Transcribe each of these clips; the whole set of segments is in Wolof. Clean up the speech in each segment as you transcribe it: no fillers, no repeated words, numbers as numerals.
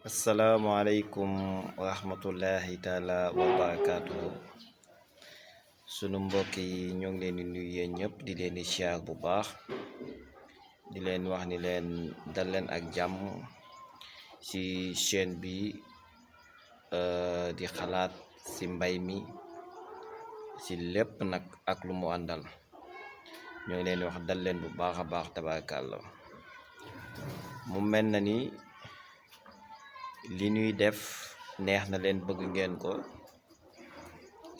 Assalamualaikum warahmatullahi taala wabarakatuh. Sunu mbokk yi ñoo ngi leen di nuyu yéen ñëpp di leen di siyaar bu baax di leen wax ni leen dal leen ak jàmm ci chaîne bi di xalaat ci mbay mi ci lépp nag ak lu mu àndal. ñoo ngi leen wax dal leen bu baax a baax tabarakallah. mu mel na ni li ñuy def neex na leen, bëgg ngeen ko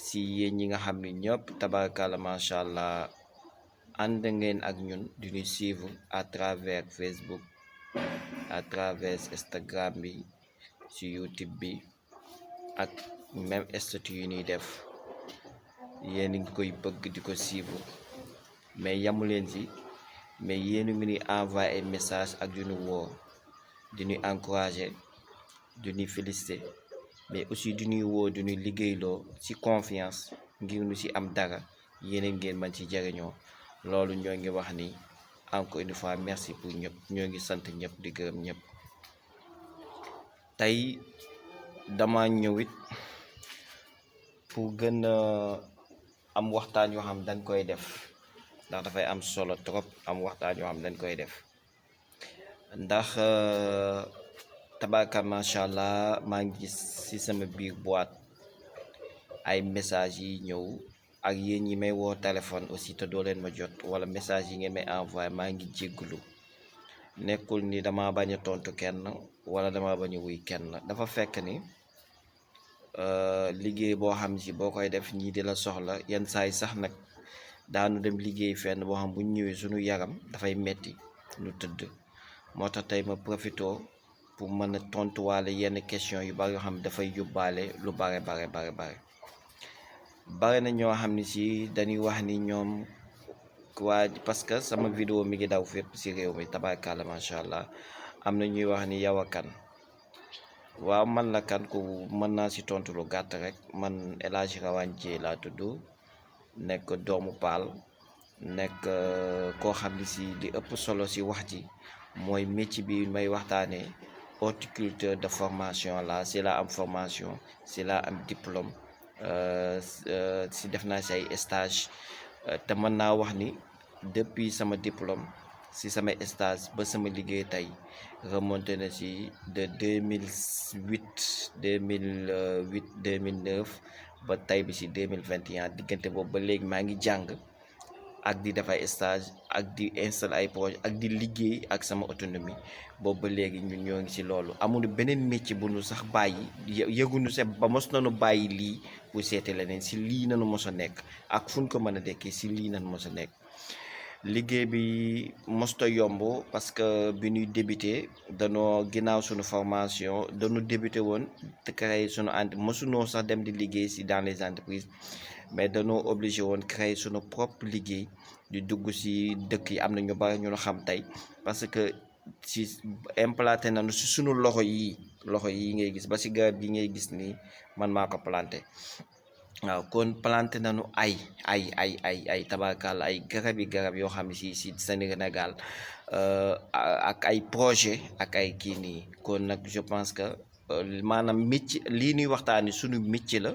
si yéen ñi nga xam ni ñëpp tabarakallah macha allah ànd ngeen ak ñun di ñu suivre à travers Facebook, à travers Instagram bi, ci YouTube bi ak même statut yu ñuy def yéen ngi koy bëgg di ko suivre, mais yamu leen ci, mais yéen ngi ñuy envoyé ay message ak di ñu woo di ñu encourager, di ñuy féliciter, mais aussi di ñuy woo di ñuy liggéeyloo ci confiance ngir ñu ci am dara yéen ngeen man ci jariñoo. loolu ñoo ngi wax ni encore une fois merci pour ñëpp, ñoo ngi sant ñëpp di gërëm ñëpp. tey dama ñëwit pour gën a am waxtaan yoo xam dañ koy def, ndax dafay am solo trop am waxtaan yoo xam dañ koy def, ndax tabaraka macha allah maa ngi gis ci sama biir boîte ay message yi ñëw ak yéen ñi may woo téléphone aussi te doo leen ma jot, wala message yi ngeen may envoyé. maa ngi jégglu, nekkul ni dama bañ a tontu kenn wala dama bañ a wuy kenn, dafa fekk ni liggéey boo xam si boo koy def ñii di la soxla yenn saa yi sax nag daanu dem liggéey fenn boo xam bu ñëwee suñu yaram dafay metti ñu tëdd. moo tax tey ma profito pour mën a tontuwaale yenn question yu bari yoo xam dafay yóbbaale lu bare na ñoo xam ne si dañuy wax ni ñoom waa parce que sama vidéo mi ngi daw fépp si réew mi tabaarkalla macha allah. am na ñuy wax ni yow a kan. waaw man la kan ku mën naa si tontu lu gàtt rek. man El Hadji Rawane Dieye laa tudd, nekk doomu Paal, nekk koo xam ne si li ëpp solo si wax ji mooy métier bi may waxtaanee horticulteur de formation la si la am formation, si la am diplôme, si def naa si ay stage, te mën naa wax ni depuis sama diplôme si sama stage ba sama liggéey tey remonté na si de 2008 2009 ba tey bi si 2021. diggante boobu ba léegi maa ngi jàng ak di def ay stage ak di installer ay projet ak di liggéey ak sama autonomie. boobu ba léegi ñun ñoo ngi ci loolu, amuñu beneen métier bu nu sax bàyyi, yëguñu se ba mos nañu bàyyi lii bu seete leneen, si lii nañu mos a nekk ak fu ñu ko mën a dekkee si lii nañu mos a nekk. liggéey bi mosta yomb parce que bi ñuy débuté danoo ginnaaw suñu formation dañu débuté woon te créé suñu mosunoo sax dem di liggéey si dans les entreprises, mais dañoo obligé woon créer suñu propre liggéey di dugg si dëkk yi. am na ñu bari ñu xam tey parce que si implanté nañu si suñu loxo yi ngay gis, ba si garab yi ngay gis nii man maa ko planté. waaw kon planté nañu ay tabarkalla ay garab yoo xam ne si Sénégal ak ay projet ak ay kii nii. kon nag je pense que maanaam métier lii ñuy waxtaani suñu métier la,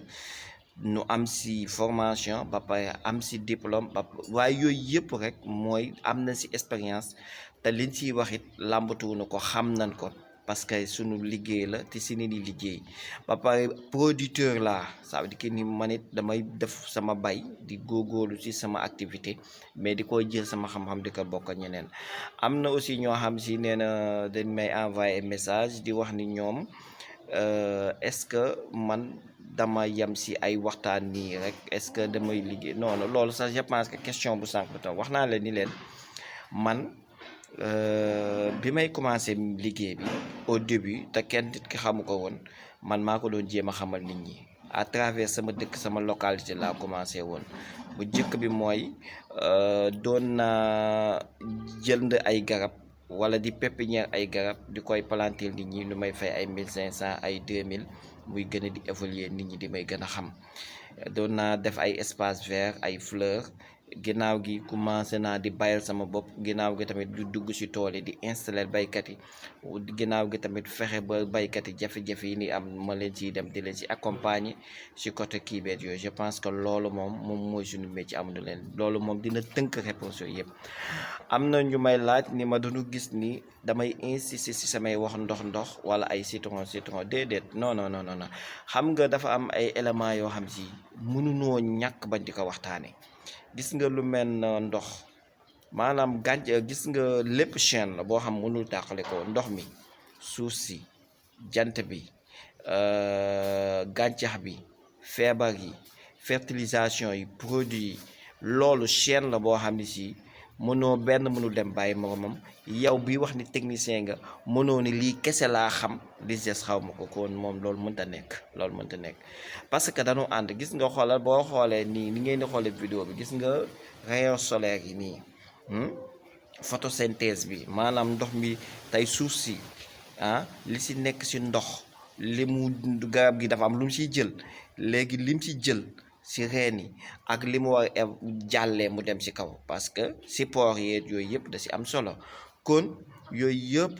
nu am si formation ba pare am si diplôme waaye yooyu yëpp rek mooy am na si expérience, te liñ siy waxit làmbatuwuñu ko, xam nañ ko parce que sunu liggéey la te si ni di liggéey. ba pare producteur laa, ça veut dire que ni man it damay def sama bay di góorgóorlu ci sama activité, mais di ko jël sama xam-xam di ko bokk ñeneen. am na aussi ñoo xam si nee na dañ may envoyé message di wax ni ñoom est-ce que man dama yem si ay waxtaan nii rek, est-ce que damay liggéey. non loolu sax je pense que question bu sànq ba tam wax naa leen ni leen man bi may commencé liggéey bi au début te kenn nit ki xamu ko woon, man maa ko doon jéem a xamal nit ñi à travers sama dëkk, sama localité laa commencé woon. bu njëkk bi mooy doon naa jënd ay garab wala di pépinière ay garab di koy planter nit ñi, lu may fay ay 1500 ay 2000, muy gën a di évoluer nit ñi di may gën a xam. doon naa def ay espace vert, ay fleurs, ginnaaw gi commencé naa di bayal sama bopp ginnaaw gi tamit du dugg ci tool yi di installer baykat yi ginnaaw gi tamit fexe ba baykat yi jafe-jafe yi ni am ma leen ciy dem di leen ci accompagner ci côté kii beet yooyu je pense que loolu moom mooy suñu métier amuñu leen loolu moom dina tënk réponse yooyu yëpp. am na ñu may laaj ni ma dañu gis ni damay insister ci samay wax ndox wala ay citron déedéet non xam nga dafa am ay éléments yoo xam si mënunoo ñàkk bañ di ko waxtaane gis nga lu mel na ndox maanaam gis nga lépp chaîne la boo xam mënul tàqale ko ndox mi suuf si jant bi gàncax bi feebar yi fertilisation yi produit yi loolu chaîne la boo xam ne si mënul dem bàyyi moromam yow bi wax ni technicien nga mënoo ni lii kese laa xam li des xaw ma ko kon moom loolu mënta nekk parce que dañu ànd gis nga xoolal boo xoolee nii ni ngeen di xoolee vidéo bi gis nga rayon solaire yi nii photosynthèse bi maanaam ndox mi tey suuf si li si nekk si ndox li mu garab gi dafa am lu mu siy jël léegi lim si jël si reen yi ak li mu war a jàllee mu dem si kaw parce que support yeeg yooyu yëpp da si am solo kon yooyu yëpp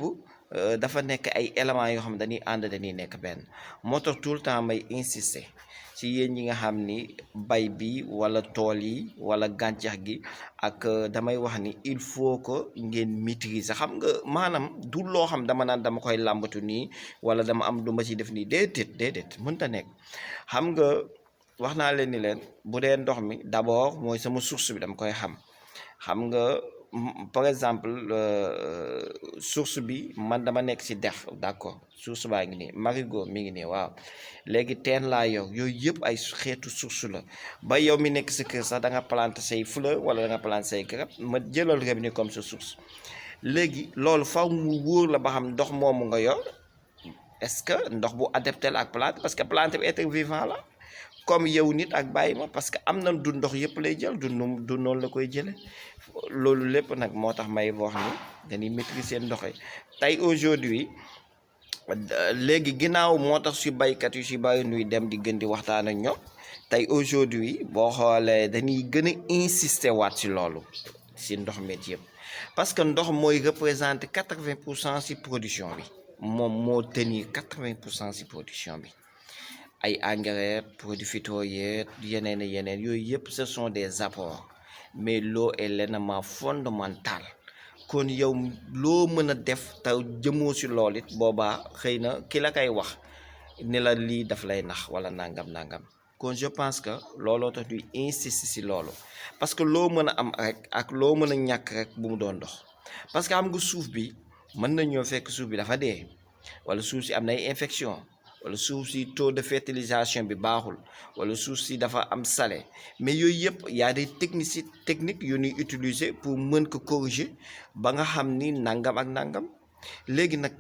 dafa nekk ay éléments yoo xam ne dañuy ànd dañuy nekk benn moo tax tout le temps may insister ci yéen ñi nga xam ni bay bi wala tool yi wala gàncax gi ak damay wax ni il faut que ngeen maîtriser xam nga maanaam du loo xam dama naan dama koy làmbatu nii wala dama am lu ma ci def nii déedéet mënta nekk xam nga wax naa leen ni leen bu dee ndox mi d'abord mooy sama source bi dama koy xam nga par exemple source bi man dama nekk ci dex d'accord source baa ngi nii marigot mi ngi nii waaw léegi teen laa yor yooyu yëpp ay xeetu source la ba yow mi nekk sa kër sax da nga planter say fleur wala da nga planter say garab ma jëlal rek ni comme sa source léegi loolu faw mu wóor la ba xam ndox moomu nga yor est-ce que ndox bu adapté la ak plante parce que plante bi être vivant la comme yow nit ak bàyyi ma parce que am na du ndox yëpp lay jël du noonu la koy jële loolu lépp nag moo tax may wax ni dañuy maîtriser ndox yi tey aujourd'hui léegi ginnaaw moo tax si baykat yu si bàyyi nuy dem di gën di waxtaan ak ñoom tey aujourd'hui boo xoolee dañuy gën a insister waat si loolu si ndox mi yëpp parce que ndox mooy représenter 80% si production bi moom moo tenir 80% si production bi ay engrais produits phyto yeneen yooyu yëpp ce sont des apports mais l'eau est l'élément fondamental kon yow loo mën a def te jëmoo si lool it boobaa xëy na ki la koy wax ni la lii daf lay nax wala nangam kon je pense que looloo tax ñuy insister si loolu parce que loo mën a am rek ak loo mën a ñàkk rek bu mu doon dox parce que xam nga suuf bi mën na ñoo fekk suuf bi dafa dee wala suuf si am na ay infection wala suuf si taux de fertilisation bi baaxul wala suuf si dafa am salé mais yooyu yëpp y a des techniques yu ñuy utiliser pour mën ko corriger ba nga xam ni nangam ak nangam léegi nag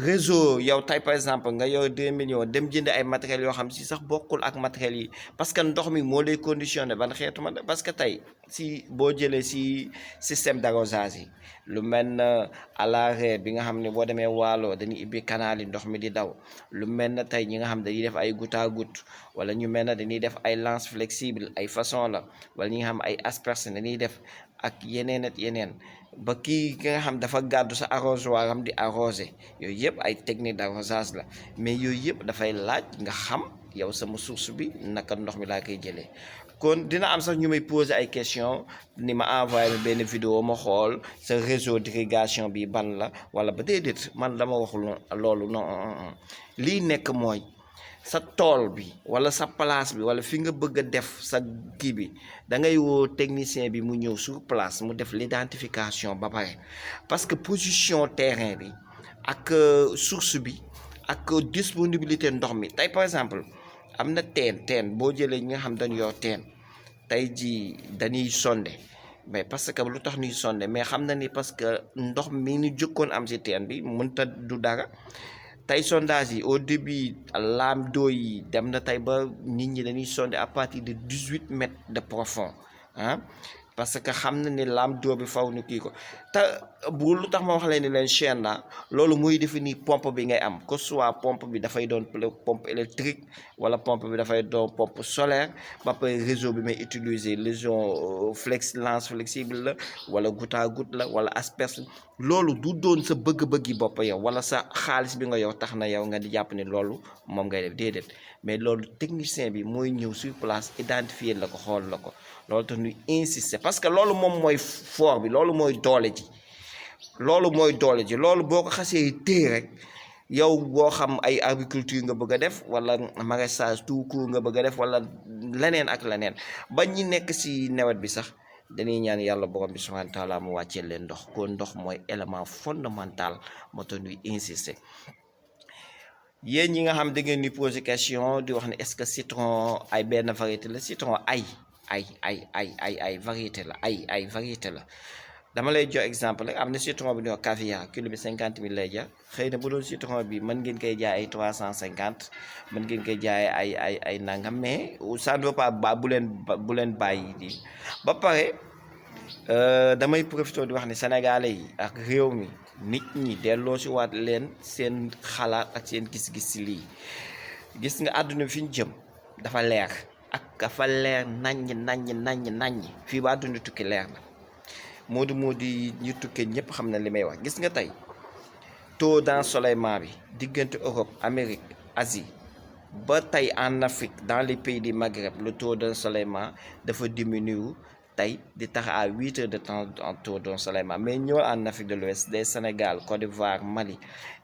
réseau yow tey par exemple nga yor 2 millions dem jënd ay matériels yoo xam si sax bokkul ak matériels yi parce que ndox mi moo lay conditionné ban xeetu ma parce que tey si boo jëlee si système d'arrosage yi lu mel na à l'arrêt bi nga xam ne boo demee Waalo dañuy ibbi canal yi ndox mi di daw lu mel na tey ñi nga xam dañuy def ay goutte à goutte wala ñu mel na dañuy def ay lance flexible ay façon la wala ñi nga xam ay asperge dañuy def ak yeneen ak yeneen ba kii nga xam dafa gàddu sa arrosoir am di arroser yooyu yëpp ay technique d'arrosage la mais yooyu yëpp dafay laaj nga xam yow sama source bi naka ndox mi laa koy jëlee kon dina am sax ñu may poser ay question ni ma envoyé ma benn vidéo ma xool sa réseau d'irrigation bi ban la wala ba déedéet man dama waxul loolu non lii nekk mooy sa tool bi wala sa place bi wala fi nga bëgg a def sa kii bi da ngay woo technicien bi mu ñëw sur place mu def l'identification ba pare parce que position terrain bi ak source bi ak disponibilité ndox mi tey par exemple am na teen boo jëlee ñi nga xam dañu yor teen tey ji dañuy sonde mais parce que lu tax ñuy sonde mais xam na ni parce que ndox mi ñu jëkkoon am si teen bi mënta du dara tey sondage yi au début laam d'eau yi dem na tey ba nit ñi dañuy sonder à partir de 18 mètres de profond parce que xam na ni lame d'eau bi faw ni kii ko te bu lu tax ma wax leen ni leen chaîne la loolu muy définir pompe bi ngay am que soit pompe bi dafay doon pompe électrique wala pompe bi dafay doon pompe solaire ba pare réseau bi may utiliser réseau lance flexible la wala goutte à goutte la wala asperge loolu du doon sa bëgg-bëggi bopp yow wala sa xaalis bi nga yow tax na yow nga di jàpp ni loolu moom ngay def déedéet mais loolu technicien bi mooy ñëw sur place identifier la ko xool la ko loolu tax ñuy insister parce que loolu moom mooy fort bi loolu mooy doole ji loolu boo ko xasee téye rek yow boo xam ay agriculture nga bëgg a def wala maraîchage tout court nga bëgg a def wala leneen ak leneen ba ñi nekk ci nawet bi sax dañuy ñaan yàlla borom bi subhanahu wa taala mu wàccee leen ndox kon ndox mooy élément fondamental moo tax ñuy insister yéen ñi nga xam da ngeen di poser question di wax ne est-ce que citron ay benn variété la citron ay variété la ay variété la dama lay jox exemple rek am na citron bi ñuy wax caviar kilo bi 50 000 lay jar xëy na bu doon citron bi mën ngeen koy jaay ay 350 mën ngeen koy jaay ay nangam mais ça ne veut pas bu leen bàyyi di ba pare damay profité di wax ne sénégalais yi ak réew mi nit ñi delloo si waat leen seen xalaat ak seen gis-gis si lii gis nga àdduna fi ñu jëm dafa leer naññ fii ba àdduna tukki leer na moo di ñu tukkee ñëpp xam na li may wax gis nga tey taux d'ensoleillement bi diggante Europe Amérique Asie ba tey en Afrique dans les pays du Maghreb le taux d'ensoleillement dafa diminuer tey di tax à 8 heures de temps en taux d'ensoleillement mais ñëwal en Afrique de l'Ouest des Sénégal Côte d'Ivoire Mali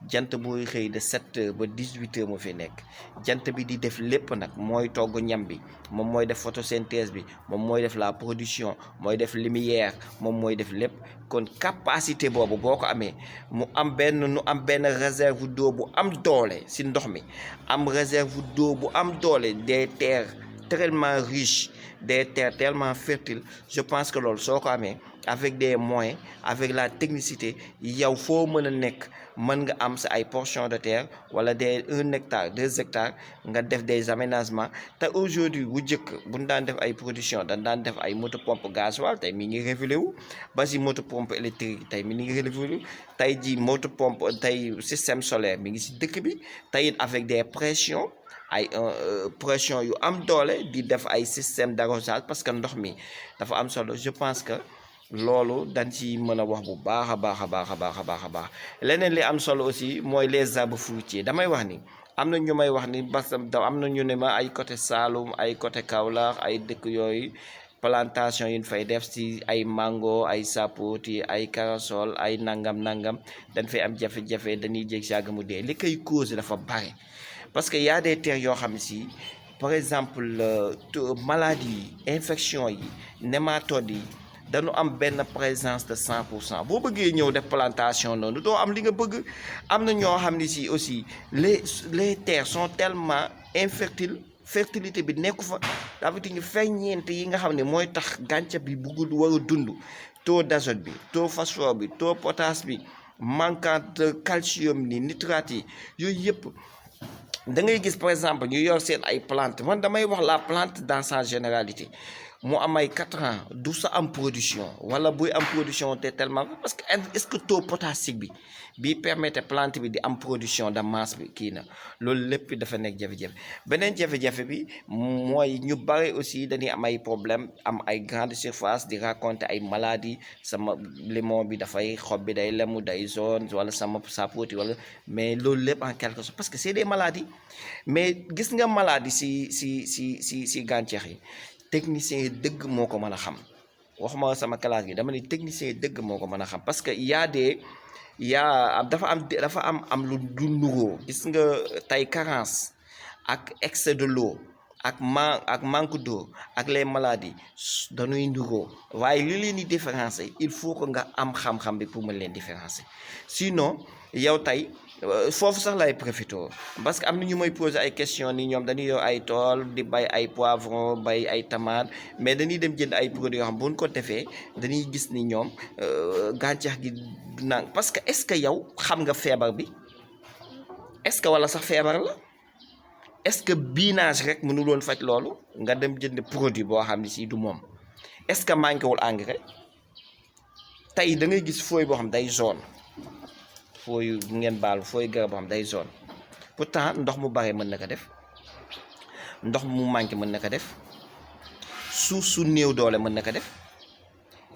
jant buy xëy de 7 heures ba 18 heures mu fi nekk jant bi di def lépp nag mooy togg ñam bi moom mooy def photosynthèse bi moom mooy def la production mooy def lumière moom mooy def lépp kon capacité boobu boo ko amee nu am benn réserve d'eau bu am doole si ndox mi am réserve d'eau bu am doole des terres tellement riches des terres tellement fertiles je pense que loolu soo ko amee avec des moyens avec la technicité yow foo mën a nekk mën nga am sa ay portions de terre wala des 1 hectare 2 hectares nga def des aménagements te aujourd'hui bu njëkk bu ñu daan def ay production dañ daan def ay moto pompe gasoil tey mi ngi révélé wu ba si moto pompe électrique tey mi ngi révélé wu tey ji moto pompe tey système solaire mi ngi si dëkk bi tey avec des pressions ay pression yu am doole di def ay système d'arrosage parce que ndox mi dafa am solo je pense que loolu dañ ci mën a wax bu baax a baax leneen li am solo aussi mooy les arbres fruitiers damay wax ni am na ñu may wax ni parce que am na ñu ne ma ay côté Saloum ay côté Kaolack ay dëkk yooyu plantation yi ñu fay def ci ay mango ay sapoti ay corossol ay nangam dañ fay am jafe-jafe dañuy jég si yàgg mu dee li koy cause dafa bare parce que y a des terres yoo xam si par exemple maladie yi infection yi nématodes yi dañu am benn présence de 100% boo bëggee ñëw def plantation noonu doo am li nga bëgg am na ñoo xam ne si aussi les terres sont tellement infertiles fertilité bi nekku fa dafa ti ñu ferñeent yi nga xam ne mooy tax gàncax bi bëggul war a dund taux d'azote bi taux phosphore bi taux potasse bi manquant de calcium ni nitrate yi yooyu yëpp da ngay gis par exemple ñu yor seen ay plante man damay wax la plante dans sa généralité mu am ay 4 ans du sa am production wala buy am production te tellement parce que est-ce que taux potassique bi permettre plante bi di am production de masse bi kii na loolu lépp dafa nekk jafe-jafe beneen jafe-jafe bi mooy ñu bare aussi dañuy am ay problème am ay grande surface di raconter ay maladies sama limon bi dafay xob bi day lemu day zone wala sama sapoti wala mais loolu lépp en quelque sorte parce que c'est des maladies mais gis nga maladie si gàncax yi technicien yi dëgg moo ko mën a xam waxuma sama classe gi dama ne technicien yi dëgg moo ko mën a xam parce que dafa am lu nuroo gis nga tey carence ak excès de l'eau ak manque d'eau ak les maladies dañuy nuroo waaye li leen di différencier il faut que nga am xam-xam bi pour mën leen différencier sinon yow tey foofu sax lay profité parce que am na ñu may poser ay question ni ñoom dañuy yor ay tool di bay ay poivron bay ay tomate mais dañuy dem jënd ay produits yoo xam bu ñu ko defee dañuy gis ni ñoom gàncax gi naan parce que est-ce que yow xam nga feebar bi est-ce que wala sax feebar la est-ce que binage rek mënu loon faj loolu nga dem jënd produit boo xam ne si du moom est-ce que manqué wul engrais tey da ngay gis fooy boo xam day jaune fooy ngeen baal fooy garab boo xam day jaune pourtant ndox mu bare mën na ko def ndox mu manqué mën na ko def suuf su néew doole mën na ko def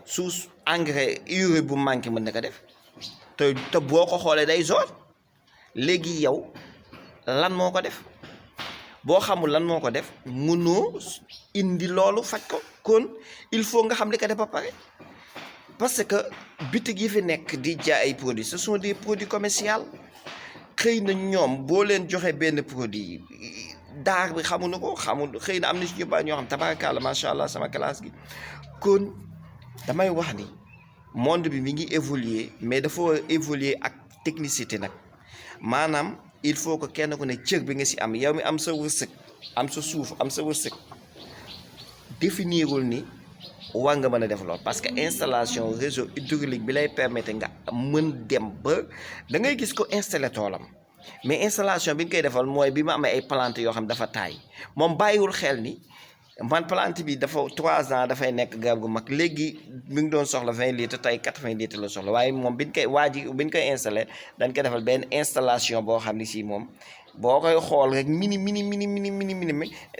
suuf engrais urée bu manqué mën na ko def te boo ko xoolee day jaune léegi yow lan moo ko def boo xamul lan moo ko def mënoo indi loolu faj ko kon il faut nga xam li ko def ba pare parce que bitig yi fi nekk di jaay ay produits ce sont des produits commerciaux xëy na ñoom boo leen joxe benn produit daar bi xamuñu ko xëy na am na si ñu bari ñoo xam tabaarkalla macha allah sama classe gi kon damay wax ni monde bi mi ngi évoluer mais dafa war a évoluer ak technicité nag maanaam il faut que kenn ku ne cër bi nga si am yow mi am sa wërsëg am sa suuf am sa wërsëg définirul ni war nga mën a def lool parce que installation réseau hydraulique bi lay permettre nga mën dem ba da ngay gis ko installé toolam mais installation bi nga koy defal mooy bi ma amee ay plante yoo xam dafa taay moom bàyyiwul xel ni man plante bi dafa 3 ans dafay nekk garab gu mag léegi mi ngi doon soxla 20 litres tey 80 litres la soxla waaye moom biñ koy installé dañ koy defal benn installation boo xam ne si moom boo koy xool rek mini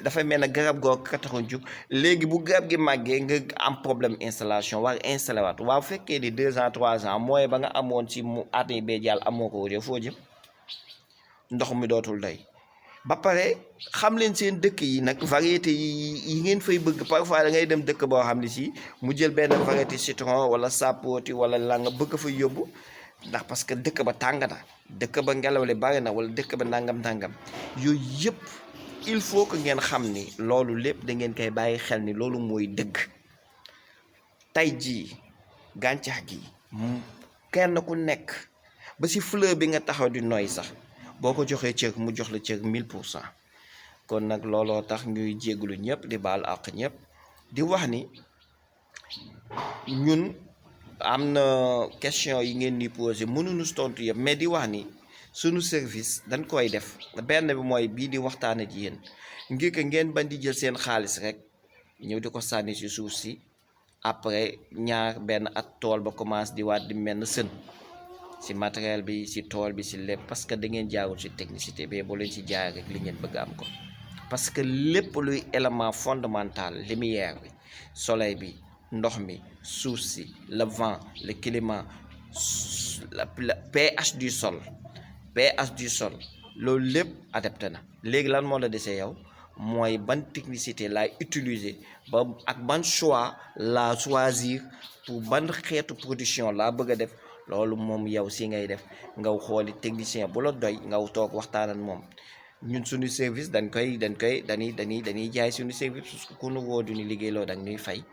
dafay mel ne garab googu ka taxoon jug léegi bu garab gi màggee nga am problème installation war installé waat waaw fekkee ni 2 ans 3 ans mooy ba nga amoon si mu at yi bee jàll amoo ko wutee foo jëm ndox mi dootul doy ba pare xam leen seen dëkk yi nag variété yi ngeen fay bëgg parfois da ngay dem dëkk boo xam ne si mu jël benn variété citron wala sapoti wala langa bëgg fa yóbbu ndax parce que dëkk ba tàng na dëkk ba ngelaw li bari na wala dëkk ba nangam yooyu yëpp il faut que ngeen xam ni loolu lépp da ngeen koy bàyyi xel ni loolu mooy dëgg tey jii gàncax gi kenn ku nekk ba si fleur bi nga taxaw di noy sax boo ko joxee cër mu jox la cër 1000% kon nag looloo tax ñuy jégalu ñëpp di baal àq ñëpp di wax ni ñun am na question yi ngeen di posé mënuñu tontu yëpp mais di wax ni sunu service dañ koy def benn bi mooy bii di waxtaan ak yéen ngir que ngeen bañ di jël seen xaalis rek ñëw di ko sànni si suuf si après ñaar benn at tool ba commence di waat di mel na sën. si matériel bi si tool bi si lépp parce que da ngeen jaarul si technicité bi boo leen si jaar rek li ngeen bëgg am ko parce que lépp luy élément fondamental lumière bi soleil bi ndox mi suuf si le vent le climat le pH du sol loolu lépp adapté na léegi lan moo la desee yow mooy ban technicité laay utiliser ba ak ban choix la choisir pour ban xeetu production laa bëgg a def loolu moom yow si ngay def nga xooli technicien bu la doy nga toog waxtaan ak moom ñun suñu service dañuy jaay suñu service parce que ku nu woo duñu liggéey loo da ñuy fay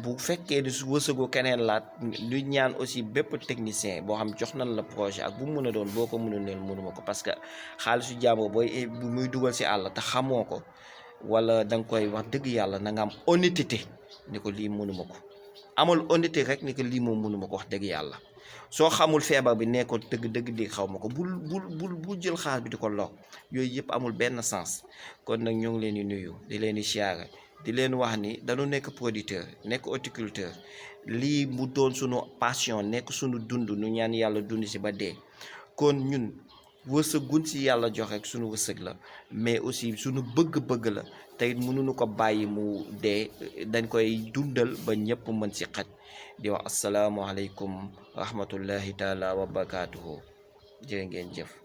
bu fekkee ni su wësëgoo keneen laat ñu ñaan aussi bépp technicien boo xam jox nañ la projet ak bu mu mën a doon boo ko mënul neen mënuma ko parce que xaalisu jàmbur booy bu muy dugal si àll te xamoo ko wala da nga koy wax dëgg yàlla na nga am honnêteté ni ko lii mënuma ko amul honnêteté rek ni ko lii moom mënuma ko wax dëgg yàlla soo xamul feebar bi nekkoon dëgg di xaw ma ko bul jël xaalis bi di ko lor yooyu yëpp amul benn sens kon nag ñoo ngi leen di nuyu di leen di siyaare di leen wax ni dañu nekk producteur nekk horticulteur lii mu doon sunu passion nekk sunu dund nu ñaan yàlla dund si ba dee kon ñun wërsëgun si yàlla jox rek sunu wërsëg la mais aussi sunu bëgg-bëgg la te it mënuñu ko bàyyi mu dee dañ koy dundal ba ñëpp mën si xaj di wax asalaamualeykum rahmatullahi taala wa barakaatuhu jërë ngeen jëf